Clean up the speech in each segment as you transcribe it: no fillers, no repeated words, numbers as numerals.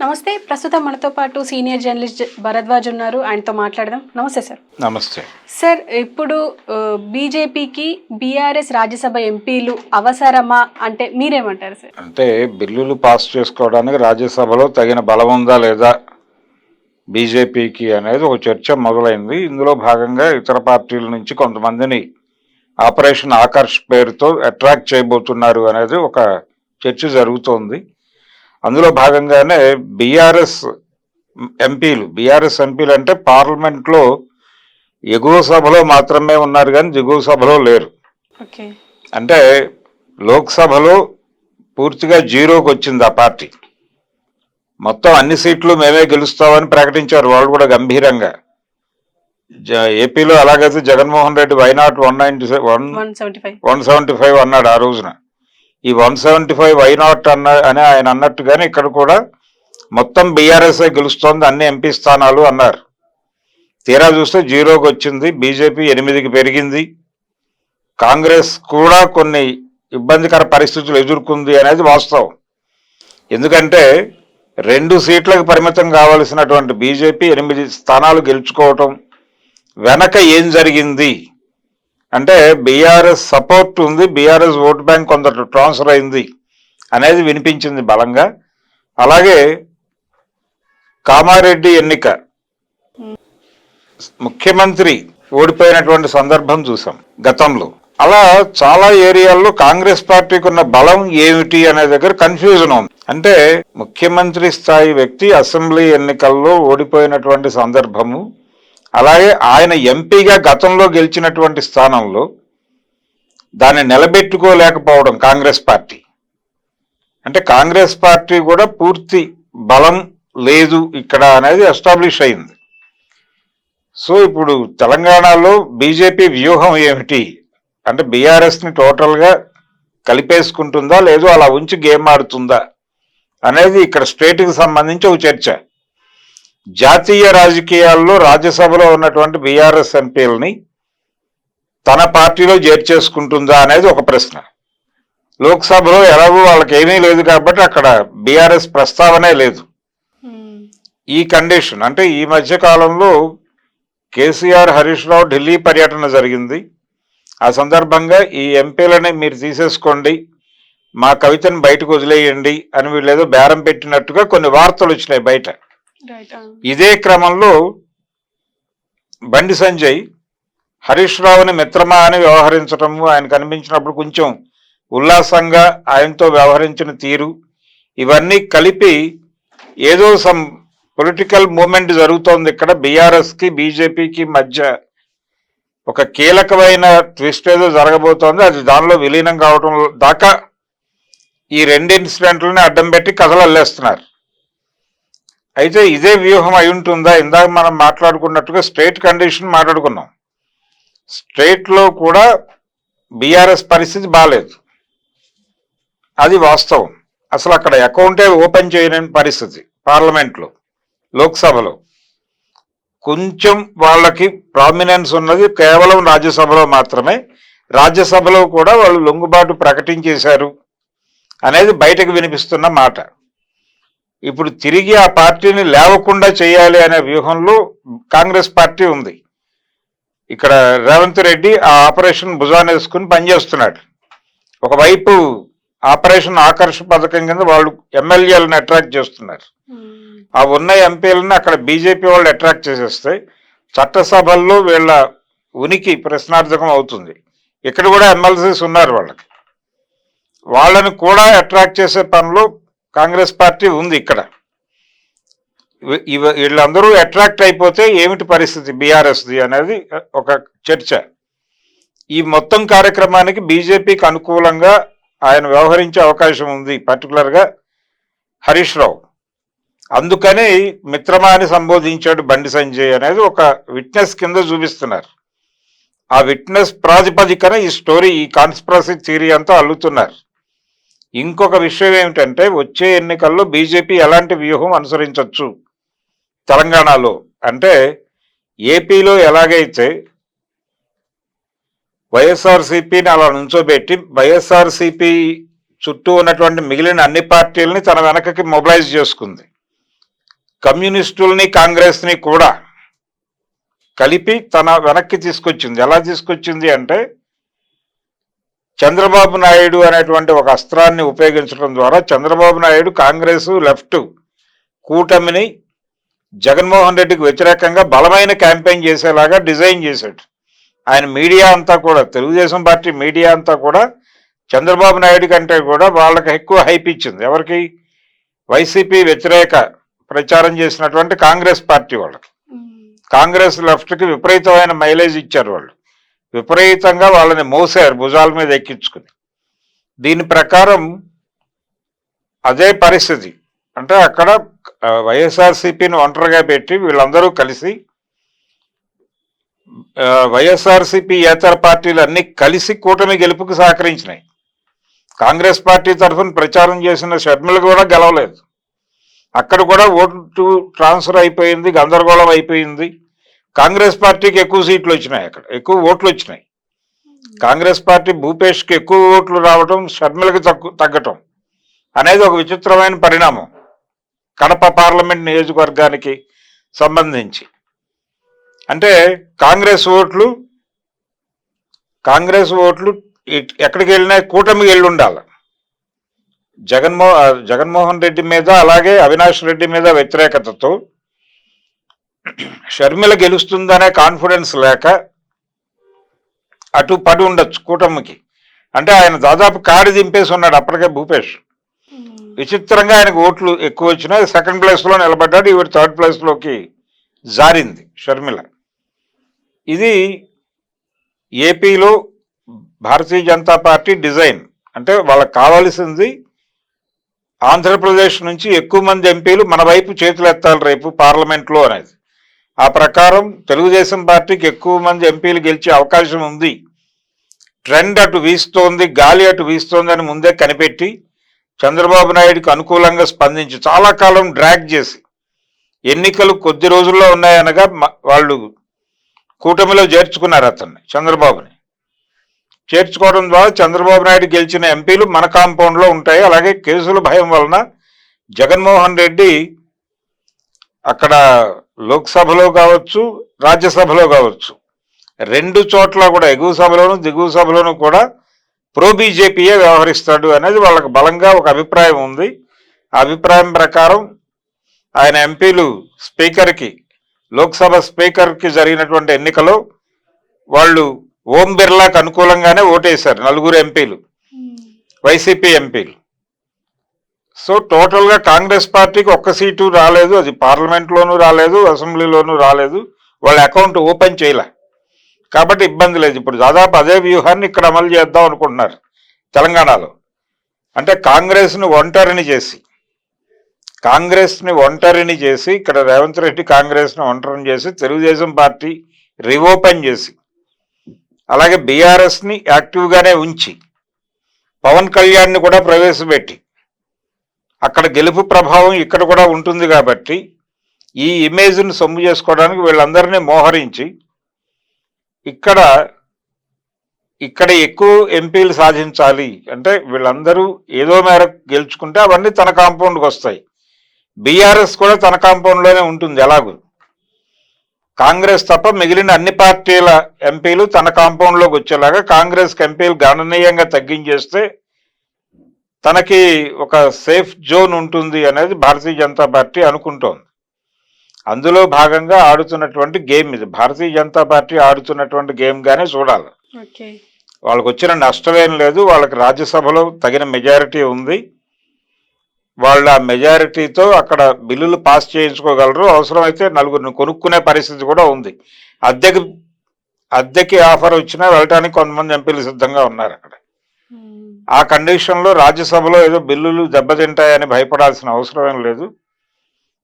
నమస్తే. ప్రస్తుతం మనతో పాటు సీనియర్ జర్నలిస్ట్ భరద్వాజ్ ఉన్నారు. ఆయనతో మాట్లాడదాం. నమస్తే సార్. నమస్తే సార్, ఇప్పుడు బీజేపీకి బీఆర్ఎస్ రాజ్యసభ ఎంపీలు అవసరమా అంటే మీరేమంటారు సార్? అంటే బిల్లులు పాస్ చేసుకోవడానికి రాజ్యసభలో తగిన బలం ఉందా లేదా బీజేపీకి అనేది ఒక చర్చ మొదలైంది. ఇందులో భాగంగా ఇతర పార్టీల నుంచి కొంతమందిని ఆపరేషన్ ఆకర్ష్ పేరుతో అట్రాక్ట్ చేయబోతున్నారు అనేది ఒక చర్చ జరుగుతోంది. అందులో భాగంగానే బీఆర్ఎస్ ఎంపీలు అంటే పార్లమెంట్లో ఎగువ సభలో మాత్రమే ఉన్నారు కానీ దిగువ సభలో లేరు. అంటే లోక్సభలో పూర్తిగా జీరోకి వచ్చింది ఆ పార్టీ. మొత్తం అన్ని సీట్లు మేమే గెలుస్తామని ప్రకటించారు వాళ్ళు కూడా గంభీరంగా. ఏపీలో అలాగైతే జగన్మోహన్ రెడ్డి వైనాట్ 175 అన్నాడు ఆ రోజున. ఈ 175 వైనాట్ అని ఆయన అన్నట్టుగానే ఇక్కడ కూడా మొత్తం బీఆర్ఎస్ఏ గెలుస్తోంది అన్ని ఎంపీ స్థానాలు అన్నారు. తీరా చూస్తే జీరోకి వచ్చింది. బీజేపీ 8కి పెరిగింది. కాంగ్రెస్ కూడా కొన్ని ఇబ్బందికర పరిస్థితులు ఎదుర్కొంది అనేది వాస్తవం. ఎందుకంటే 2 సీట్లకు పరిమితం కావలసినటువంటి బీజేపీ 8 స్థానాలు గెలుచుకోవటం వెనక ఏం జరిగింది అంటే బీఆర్ఎస్ సపోర్ట్ ఉంది, బీఆర్ఎస్ ఓట్ బ్యాంక్ కొంత ట్రాన్స్ఫర్ అయింది అనేది వినిపించింది బలంగా. అలాగే కామారెడ్డి ఎన్నిక ముఖ్యమంత్రి ఓడిపోయినటువంటి సందర్భం చూసాం గతంలో. అలా చాలా ఏరియాల్లో కాంగ్రెస్ పార్టీకి ఉన్న బలం ఏమిటి అనే దగ్గర కన్ఫ్యూజన్ ఉంది. అంటే ముఖ్యమంత్రి స్థాయి వ్యక్తి అసెంబ్లీ ఎన్నికల్లో ఓడిపోయినటువంటి సందర్భము, అలాగే ఆయన ఎంపీగా గతంలో గెలిచినటువంటి స్థానంలో దాన్ని నిలబెట్టుకోలేకపోవడం కాంగ్రెస్ పార్టీ. అంటే కాంగ్రెస్ పార్టీ కూడా పూర్తి బలం లేదు ఇక్కడ అనేది ఎస్టాబ్లిష్ అయింది. సో ఇప్పుడు తెలంగాణలో బీజేపీ వ్యూహం ఏమిటి అంటే బీఆర్ఎస్ని టోటల్గా కలిపేసుకుంటుందా లేదు అలా ఉంచి గేమ్ ఆడుతుందా అనేది ఇక్కడ స్టేట్కి సంబంధించి ఒక చర్చ. జాతీయ రాజకీయాల్లో రాజ్యసభలో ఉన్నటువంటి బీఆర్ఎస్ ఎంపీలని తన పార్టీలో చేర్చేసుకుంటుందా అనేది ఒక ప్రశ్న. లోక్సభలో ఎలాగో వాళ్ళకి ఏమీ లేదు కాబట్టి అక్కడ బీఆర్ఎస్ ప్రస్తావనే లేదు. ఈ కండిషన్ అంటే ఈ మధ్య కాలంలో కేసీఆర్, హరీష్ రావు ఢిల్లీ పర్యటన జరిగింది. ఆ సందర్భంగా ఈ ఎంపీలని మీరు తీసేసుకోండి, మా కవితను బయటకు వదిలేయండి అని వీళ్ళు ఏదో బేరం పెట్టినట్టుగా కొన్ని వార్తలు వచ్చినాయి బయట. ఇదే క్రమంలో బండి సంజయ్ హరీష్ రావుని మిత్రమా అని వ్యవహరించటము, ఆయన కనిపించినప్పుడు కొంచెం ఉల్లాసంగా ఆయనతో వ్యవహరించిన తీరు, ఇవన్నీ కలిపి ఏదో సమ్ పొలిటికల్ మూమెంట్ జరుగుతోంది ఇక్కడ. బీఆర్ఎస్కి బీజేపీకి మధ్య ఒక కీలకమైన ట్విస్ట్ ఏదో జరగబోతోంది. అది దానిలో విలీనం కావటం దాకా ఈ 2 ఇన్సిడెంట్లని అడ్డం పెట్టి కథలు అల్లేస్తున్నారు. అయితే ఇదే వ్యూహం అయి ఉంటుందా? ఇందాక మనం మాట్లాడుకున్నట్టుగా స్టేట్ కండిషన్ మాట్లాడుకున్నాం. స్టేట్లో కూడా బీఆర్ఎస్ పరిస్థితి బాగాలేదు, అది వాస్తవం. అసలు అక్కడ అకౌంటే ఓపెన్ చేయలేని పరిస్థితి. పార్లమెంట్లో, లోక్సభలో కొంచెం వాళ్ళకి ప్రామినెన్స్ ఉన్నది కేవలం రాజ్యసభలో మాత్రమే. రాజ్యసభలో కూడా వాళ్ళు లొంగుబాటు ప్రకటించేశారు అనేది బయటకు వినిపిస్తున్న మాట. ఇప్పుడు తిరిగి ఆ పార్టీని లేవకుండా చేయాలి అనే వ్యూహంలో కాంగ్రెస్ పార్టీ ఉంది. ఇక్కడ రేవంత్ రెడ్డి ఆ ఆపరేషన్ భుజాన్ని వేసుకుని పనిచేస్తున్నాడు. ఒకవైపు ఆపరేషన్ ఆకర్ష్ పథకం కింద వాళ్ళు ఎమ్మెల్యేలను అట్రాక్ట్ చేస్తున్నారు. ఆ ఉన్న ఎంపీలను అక్కడ బీజేపీ వాళ్ళు అట్రాక్ట్ చేసేస్తే చట్టసభల్లో వీళ్ళ ఉనికి ప్రశ్నార్థకం అవుతుంది. ఇక్కడ కూడా ఎమ్మెల్సీస్ ఉన్నారు, వాళ్ళని కూడా అట్రాక్ట్ చేసే పనిలో కాంగ్రెస్ పార్టీ ఉంది. ఇక్కడ వీళ్ళందరూ అట్రాక్ట్ అయిపోతే ఏమిటి పరిస్థితి బీఆర్ఎస్ది అనేది ఒక చర్చ. ఈ మొత్తం కార్యక్రమానికి బీజేపీకి అనుకూలంగా ఆయన వ్యవహరించే అవకాశం ఉంది, పర్టికులర్గా హరీష్ రావు. అందుకని మిత్రమా అని సంబోధించాడు బండి సంజయ్ అనేది ఒక విట్నెస్ కింద చూపిస్తున్నారు. ఆ విట్నెస్ ప్రాతిపదికన ఈ స్టోరీ, ఈ కాన్స్పిరసీ థియరీ అంతా అల్లుతున్నారు. ఇంకొక విషయం ఏమిటంటే వచ్చే ఎన్నికల్లో బీజేపీ ఎలాంటి వ్యూహం అనుసరించవచ్చు తెలంగాణలో అంటే, ఏపీలో ఎలాగైతే వైఎస్ఆర్సీపీని అలా నుంచోబెట్టి వైఎస్ఆర్సీపీ చుట్టూ ఉన్నటువంటి మిగిలిన అన్ని పార్టీలని తన వెనకకి మొబిలైజ్ చేసుకుంది. కమ్యూనిస్టుల్ని కాంగ్రెస్ని కూడా కలిపి తన వెనక్కి తీసుకొచ్చింది. ఎలా తీసుకొచ్చింది అంటే చంద్రబాబు నాయుడు అనేటువంటి ఒక అస్త్రాన్ని ఉపయోగించడం ద్వారా చంద్రబాబు నాయుడు కాంగ్రెస్ లెఫ్ట్ కూటమిని జగన్మోహన్ రెడ్డికి వ్యతిరేకంగా బలమైన క్యాంపెయిన్ చేసేలాగా డిజైన్ చేశాడు. ఆయన మీడియా అంతా కూడా, తెలుగుదేశం పార్టీ మీడియా అంతా కూడా చంద్రబాబు నాయుడు కంటే కూడా వాళ్ళకి ఎక్కువ హైప్ ఇచ్చింది. ఎవరికి? వైసీపీ వ్యతిరేక ప్రచారం చేసినటువంటి కాంగ్రెస్ పార్టీ వాళ్ళకి. కాంగ్రెస్ లెఫ్ట్కి విపరీతమైన మైలేజ్ ఇచ్చారు. వాళ్ళు విపరీతంగా వాళ్ళని మోసారు భుజాల మీద ఎక్కించుకుని. దీని ప్రకారం అదే పరిస్థితి. అంటే అక్కడ వైఎస్ఆర్సీపీని ఒంటరిగా పెట్టి వీళ్ళందరూ కలిసి వైఎస్ఆర్సీపీ ఏతర పార్టీలు అన్నీ కలిసి కూటమి గెలుపుకు సహకరించినాయి. కాంగ్రెస్ పార్టీ తరఫున ప్రచారం చేసిన షర్మిల కూడా గెలవలేదు. అక్కడ కూడా ఓటు ట్రాన్స్ఫర్ అయిపోయింది, గందరగోళం అయిపోయింది. కాంగ్రెస్ పార్టీకి ఎక్కువ సీట్లు వచ్చినాయి, అక్కడ ఎక్కువ ఓట్లు వచ్చినాయి. కాంగ్రెస్ పార్టీ భూపేష్కి ఎక్కువ ఓట్లు రావటం, షర్మిలకి తగ్గటం అనేది ఒక విచిత్రమైన పరిణామం కడప పార్లమెంట్ నియోజకవర్గానికి సంబంధించి. అంటే కాంగ్రెస్ ఓట్లు ఎక్కడికి వెళ్ళినా కూటమికి వెళ్ళి ఉండాలి. జగన్మోహన్ రెడ్డి మీద అలాగే అవినాష్ రెడ్డి మీద వ్యతిరేకతతో షర్మిల గెలుస్తుందనే కాన్ఫిడెన్స్ లేక అటు పడి ఉండొచ్చు కూటమికి. అంటే ఆయన దాదాపు కాడి దింపేసి ఉన్నాడు అప్పటికే భూపేష్. విచిత్రంగా ఆయనకు ఓట్లు ఎక్కువ వచ్చినాయి. సెకండ్ ప్లేస్లో నిలబడ్డాడు. ఇవి థర్డ్ ప్లేస్లోకి జారింది షర్మిల. ఇది ఏపీలో భారతీయ జనతా పార్టీ డిజైన్. అంటే వాళ్ళకి కావాల్సింది ఆంధ్రప్రదేశ్ నుంచి ఎక్కువ మంది ఎంపీలు మన వైపు చేతులు ఎత్తాలి రేపు పార్లమెంట్లో అనేది. ఆ ప్రకారం తెలుగుదేశం పార్టీకి ఎక్కువ మంది ఎంపీలు గెలిచే అవకాశం ఉంది. ట్రెండ్ అటు వీస్తోంది, గాలి అటు వీస్తోంది అని ముందే కనిపెట్టి చంద్రబాబు నాయుడుకి అనుకూలంగా స్పందించి చాలా కాలం డ్రాగ్ చేసి ఎన్నికలు కొద్ది రోజుల్లో ఉన్నాయనగా వాళ్ళు కూటమిలో చేర్చుకున్నారు అతన్ని, చంద్రబాబుని. చేర్చుకోవడం ద్వారా చంద్రబాబు నాయుడు గెలిచిన ఎంపీలు మన కాంపౌండ్లో ఉంటాయి. అలాగే కేసుల భయం వలన జగన్మోహన్ రెడ్డి అక్కడ లోక్సభలో కావచ్చు, రాజ్యసభలో కావచ్చు, రెండు చోట్ల కూడా ఎగువ సభలోను దిగువ సభలోను కూడా ప్రో బీజేపీయే వ్యవహరిస్తాడు అనేది వాళ్ళకి బలంగా ఒక అభిప్రాయం ఉంది. ఆ అభిప్రాయం ప్రకారం ఆయన ఎంపీలు స్పీకర్కి, లోక్సభ స్పీకర్కి జరిగినటువంటి ఎన్నికలో వాళ్ళు ఓం బిర్లాకు అనుకూలంగానే ఓటేశారు 4 ఎంపీలు, వైసీపీ ఎంపీలు. సో టోటల్గా కాంగ్రెస్ పార్టీకి ఒక్క సీటు రాలేదు. అది పార్లమెంట్లోనూ రాలేదు, అసెంబ్లీలోనూ రాలేదు. వాళ్ళ అకౌంట్ ఓపెన్ చేయలే కాబట్టి ఇబ్బంది లేదు. ఇప్పుడు దాదాపు అదే వ్యూహాన్ని ఇక్కడ అమలు చేద్దాం అనుకుంటున్నారు తెలంగాణలో. అంటే కాంగ్రెస్ని ఒంటరిని చేసి ఇక్కడ రేవంత్ రెడ్డి కాంగ్రెస్ని ఒంటరిని చేసి తెలుగుదేశం పార్టీ రీఓపెన్ చేసి అలాగే బీఆర్ఎస్ని యాక్టివ్గానే ఉంచి పవన్ కళ్యాణ్ని కూడా ప్రవేశపెట్టి అక్కడ గెలుపు ప్రభావం ఇక్కడ కూడా ఉంటుంది కాబట్టి ఈ ఇమేజ్ని సొమ్ము చేసుకోవడానికి వీళ్ళందరినీ మోహరించి ఇక్కడ ఎక్కువ ఎంపీలు సాధించాలి అంటే వీళ్ళందరూ ఏదో మేరకు గెలుచుకుంటే అవన్నీ తన కాంపౌండ్కి వస్తాయి. బీఆర్ఎస్ కూడా తన కాంపౌండ్లోనే ఉంటుంది. ఎలాగూ కాంగ్రెస్ తప్ప మిగిలిన అన్ని పార్టీల ఎంపీలు తన కాంపౌండ్లోకి వచ్చేలాగా కాంగ్రెస్కి ఎంపీలు గణనీయంగా తగ్గించేస్తే తనకి ఒక సేఫ్ జోన్ ఉంటుంది అనేది భారతీయ జనతా పార్టీ అనుకుంటోంది. అందులో భాగంగా ఆడుతున్నటువంటి గేమ్ ఇది. భారతీయ జనతా పార్టీ ఆడుతున్నటువంటి గేమ్గానే చూడాలి. వాళ్ళకు వచ్చిన నష్టమేం లేదు. వాళ్ళకి రాజ్యసభలో తగిన మెజారిటీ ఉంది. వాళ్ళ మెజారిటీతో అక్కడ బిల్లులు పాస్ చేయించుకోగలరు. అవసరమైతే 4 కొనుక్కునే పరిస్థితి కూడా ఉంది. అద్దెకి ఆఫర్ వచ్చినా వెళ్ళటానికి కొంతమంది ఎంపీలు సిద్ధంగా ఉన్నారు అక్కడ. ఆ కండిషన్లో రాజ్యసభలో ఏదో బిల్లులు దెబ్బతింటాయని భయపడాల్సిన అవసరం లేదు.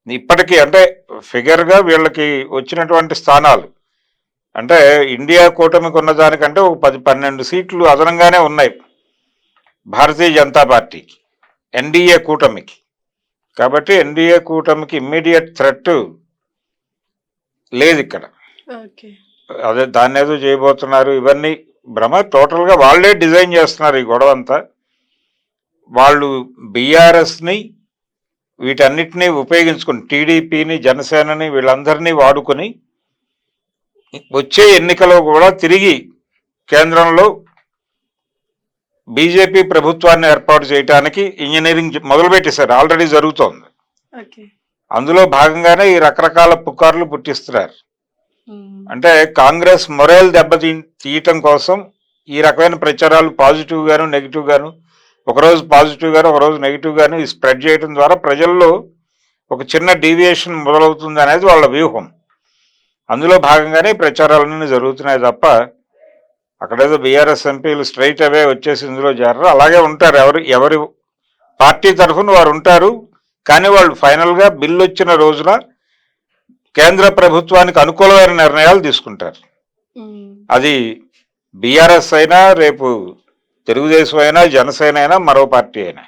ఇప్పటికీ అంటే ఫిగర్గా వీళ్ళకి వచ్చినటువంటి స్థానాలు అంటే ఇండియా కూటమికి ఉన్న దానికంటే ఒక 10-12 సీట్లు అదనంగానే ఉన్నాయి భారతీయ జనతా పార్టీకి, ఎన్డీఏ కూటమికి. కాబట్టి ఎన్డీఏ కూటమికి ఇమ్మీడియట్ థ్రెట్ లేదు ఇక్కడ. అదే దాన్ని ఏదో చేయబోతున్నారు, ఇవన్నీ భ్రమ. టోటల్గా వాళ్ళే డిజైన్ చేస్తున్నారు ఈ గొడవ అంతా. వాళ్ళు బీఆర్ఎస్ని వీటన్నిటినీ ఉపయోగించుకుని టీడీపీని జనసేనని వీళ్ళందరినీ వాడుకొని వచ్చే ఎన్నికలో కూడా తిరిగి కేంద్రంలో బీజేపీ ప్రభుత్వాన్ని ఏర్పాటు చేయడానికి ఇంజనీరింగ్ మొదలుపెట్టేశారు, ఆల్రెడీ జరుగుతోంది. ఓకే. అందులో భాగంగానే ఈ రకరకాల పుకార్లు పుట్టిస్తున్నారు. అంటే కాంగ్రెస్ మొరేల్ తీయటం కోసం ఈ రకమైన ప్రచారాలు పాజిటివ్ గాను నెగిటివ్ గాను, ఒకరోజు పాజిటివ్ గాను ఒకరోజు నెగిటివ్ గాను స్ప్రెడ్ చేయడం ద్వారా ప్రజల్లో ఒక చిన్న డీవియేషన్ మొదలవుతుంది అనేది వాళ్ళ వ్యూహం. అందులో భాగంగానే ప్రచారాలన్నీ జరుగుతున్నాయి తప్ప అక్కడేదో బీఆర్ఎస్ ఎంపీలు స్ట్రైట్ అవే వచ్చేసి ఇందులో చేరరు. అలాగే ఉంటారు, ఎవరి పార్టీ తరఫున వారు ఉంటారు. కానీ వాళ్ళు ఫైనల్గా బిల్లు వచ్చిన రోజున కేంద్ర ప్రభుత్వానికి అనుకూలమైన నిర్ణయాలు తీసుకుంటారు. అది బీఆర్ఎస్ అయినా, రేపు తెలుగుదేశం అయినా, జనసేన అయినా, మరో పార్టీ అయినా.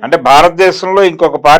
అంటే భారతదేశంలో ఇంకొక పార్టీ